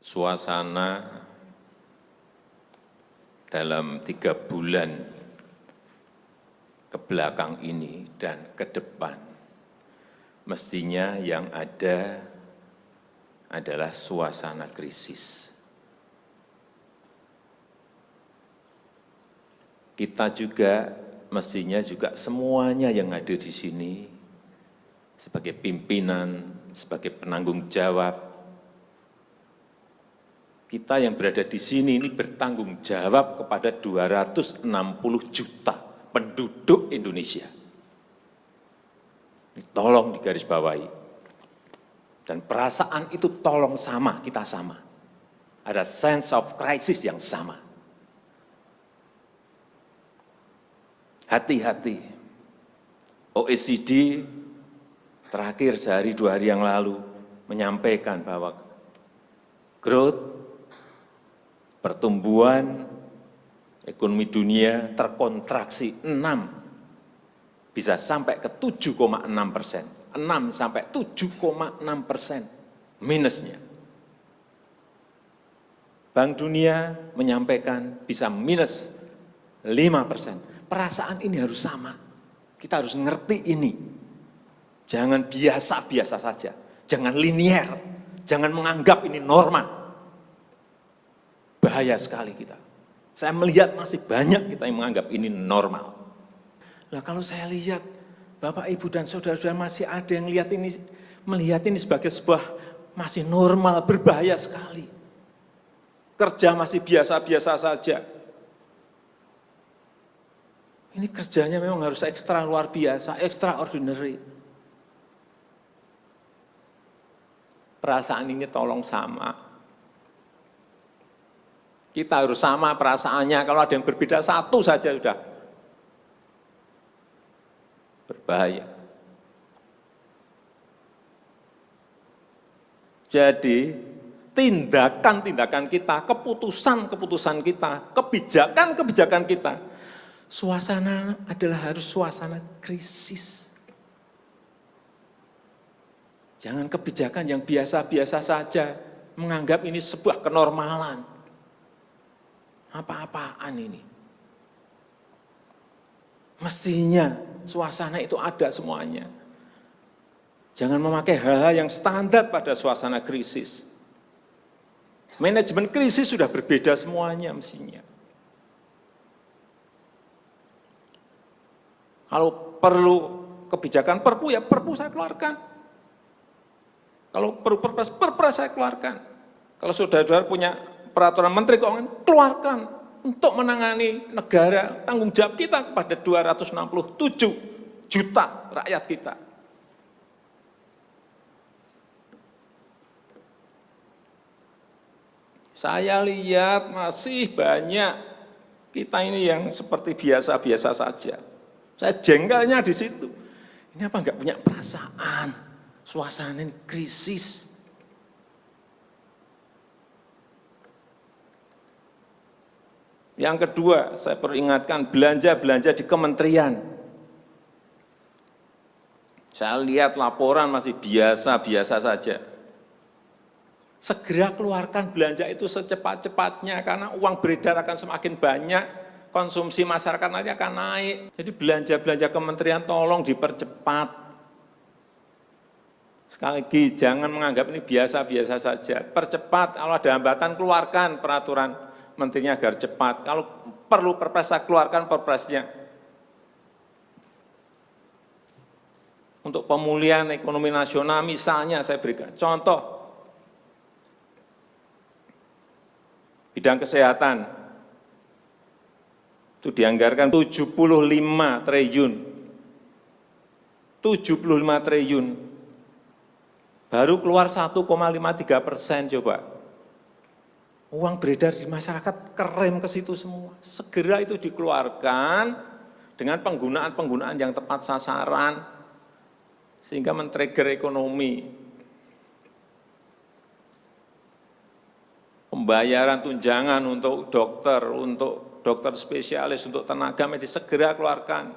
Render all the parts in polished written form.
suasana dalam 3 bulan ke belakang ini dan ke depan, mestinya yang ada adalah suasana krisis. Kita juga mestinya juga semuanya yang ada di sini sebagai pimpinan, sebagai penanggung jawab, kita yang berada di sini ini bertanggung jawab kepada 260 juta penduduk Indonesia. Ini tolong digarisbawahi. Dan perasaan itu tolong sama, kita sama. Ada sense of crisis yang sama. Hati-hati. OECD terakhir sehari 2 hari yang lalu menyampaikan bahwa growth, pertumbuhan ekonomi dunia terkontraksi 6, bisa sampai ke 7,6%. 6 sampai 7,6% minusnya. Bank Dunia menyampaikan bisa minus 5%. Perasaan ini harus sama. Kita harus ngerti ini. Jangan biasa-biasa saja. Jangan linier. Jangan menganggap ini norma. Bahaya sekali kita. Saya melihat masih banyak kita yang menganggap ini normal. Nah, kalau saya lihat Bapak, Ibu, dan saudara-saudara masih ada yang melihat ini sebagai sebuah masih normal, berbahaya sekali. Kerja masih biasa-biasa saja. Ini kerjanya memang harus ekstra luar biasa, extraordinary. Perasaan ini tolong sama. Kita harus sama perasaannya, kalau ada yang berbeda satu saja sudah berbahaya. Jadi, tindakan-tindakan kita, keputusan-keputusan kita, kebijakan-kebijakan kita, suasana adalah harus suasana krisis. Jangan kebijakan yang biasa-biasa saja, menganggap ini sebuah kenormalan. Apa-apaan ini? Mestinya suasana itu ada semuanya. Jangan memakai hal-hal yang standar pada suasana krisis. Manajemen krisis sudah berbeda semuanya mestinya. Kalau perlu kebijakan perpu, ya perpu saya keluarkan. Kalau perlu perpres saya keluarkan. Kalau saudara-saudara punya peraturan menteri keuangan, keluarkan. Untuk menangani negara, tanggung jawab kita kepada 267 juta rakyat kita. Saya lihat masih banyak kita ini yang seperti biasa-biasa saja. Saya jengkelnya di situ. Ini apa enggak punya perasaan, suasana krisis. Yang kedua, saya perlu ingatkan belanja-belanja di kementerian. Saya lihat laporan masih biasa-biasa saja. Segera keluarkan belanja itu secepat-cepatnya, karena uang beredar akan semakin banyak, konsumsi masyarakat nanti akan naik. Jadi belanja-belanja kementerian tolong dipercepat. Sekali lagi, jangan menganggap ini biasa-biasa saja. Percepat, kalau ada hambatan keluarkan peraturan menterinya agar cepat. Kalau perlu perpres, saya keluarkan perpresnya. Untuk pemulihan ekonomi nasional misalnya saya berikan contoh. Bidang kesehatan. Itu dianggarkan 75 triliun. 75 triliun. Baru keluar 1,53% coba. Uang beredar di masyarakat kerem ke situ semua. Segera itu dikeluarkan dengan penggunaan-penggunaan yang tepat sasaran sehingga men-trigger ekonomi. Pembayaran tunjangan untuk dokter spesialis, untuk tenaga medis segera keluarkan.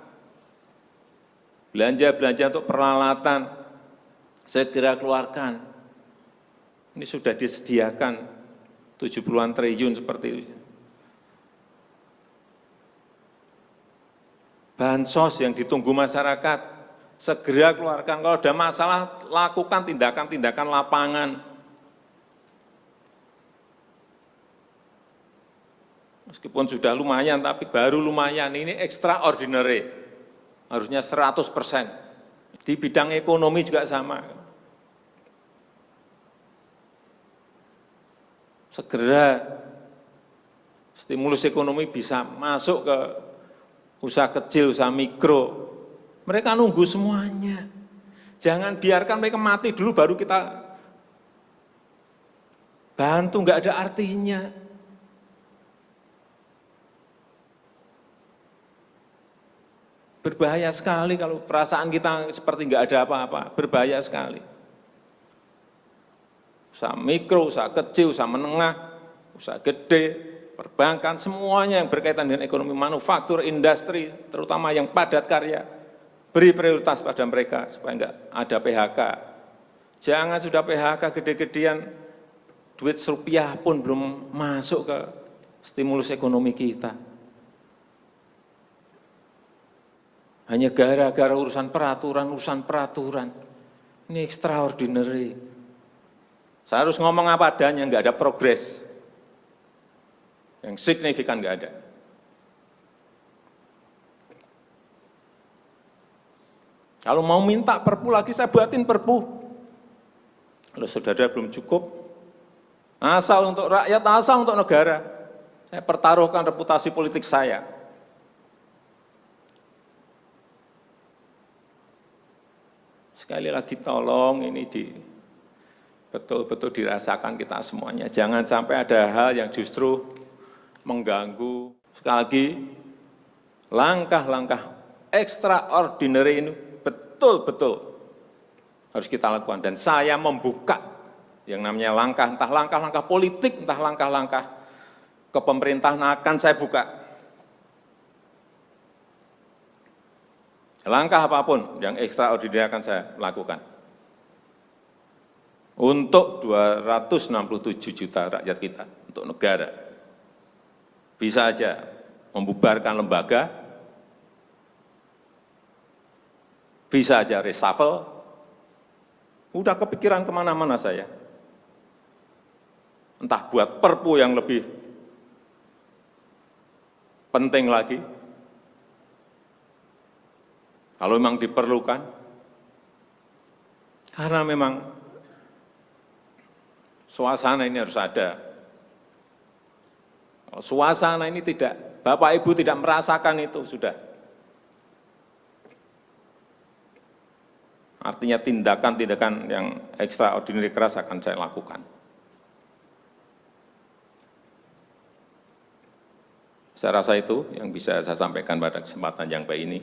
Belanja-belanja untuk peralatan segera keluarkan. Ini sudah disediakan 70-an triliun seperti itu. Bansos yang ditunggu masyarakat, segera keluarkan. Kalau ada masalah, lakukan tindakan-tindakan lapangan. Meskipun sudah lumayan, tapi baru lumayan. Ini extraordinary. Harusnya 100%. Di bidang ekonomi juga sama. Segera stimulus ekonomi bisa masuk ke usaha kecil, usaha mikro. Mereka nunggu semuanya. Jangan biarkan mereka mati dulu baru kita bantu, nggak ada artinya. Berbahaya sekali kalau perasaan kita seperti nggak ada apa-apa, berbahaya sekali. Usaha mikro, usaha kecil, usaha menengah, usaha gede, perbankan, semuanya yang berkaitan dengan ekonomi manufaktur, industri, terutama yang padat karya, beri prioritas pada mereka supaya enggak ada PHK. Jangan sudah PHK gede-gedean, duit rupiah pun belum masuk ke stimulus ekonomi kita. Hanya gara-gara urusan peraturan. Ini extraordinary. Saya harus ngomong apa adanya, enggak ada progres. Yang signifikan enggak ada. Kalau mau minta perpu lagi, saya buatin perpu. Kalau saudara belum cukup, asal untuk rakyat, asal untuk negara. Saya pertaruhkan reputasi politik saya. Sekali lagi tolong ini betul-betul dirasakan kita semuanya. Jangan sampai ada hal yang justru mengganggu. Sekali lagi, langkah-langkah extraordinary ini betul-betul harus kita lakukan. Dan saya membuka yang namanya langkah, entah langkah-langkah politik, entah langkah-langkah kepemerintahan akan saya buka. Langkah apapun yang extraordinary akan saya lakukan. Untuk 267 juta rakyat kita, untuk negara. Bisa aja membubarkan lembaga, bisa aja reshuffle, udah kepikiran kemana-mana saya. Entah buat perpu yang lebih penting lagi, kalau memang diperlukan, karena memang suasana ini harus ada. Kalau suasana ini tidak, Bapak Ibu tidak merasakan itu, sudah. Artinya tindakan-tindakan yang extraordinary keras akan saya lakukan. Saya rasa itu yang bisa saya sampaikan pada kesempatan yang baik ini.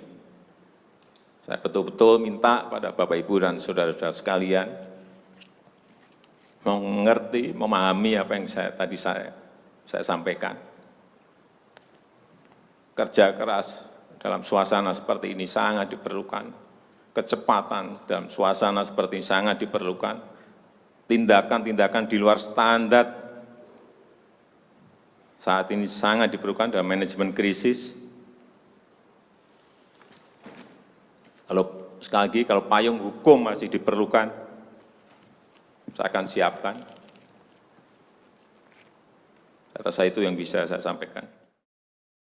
Saya betul-betul minta pada Bapak Ibu dan saudara-saudara sekalian mengerti, memahami apa yang tadi saya sampaikan. Kerja keras dalam suasana seperti ini sangat diperlukan. Kecepatan dalam suasana seperti ini sangat diperlukan. Tindakan-tindakan di luar standar saat ini sangat diperlukan dalam manajemen krisis. Kalau sekali lagi, kalau payung hukum masih diperlukan, saya akan siapkan. Saya rasa itu yang bisa saya sampaikan.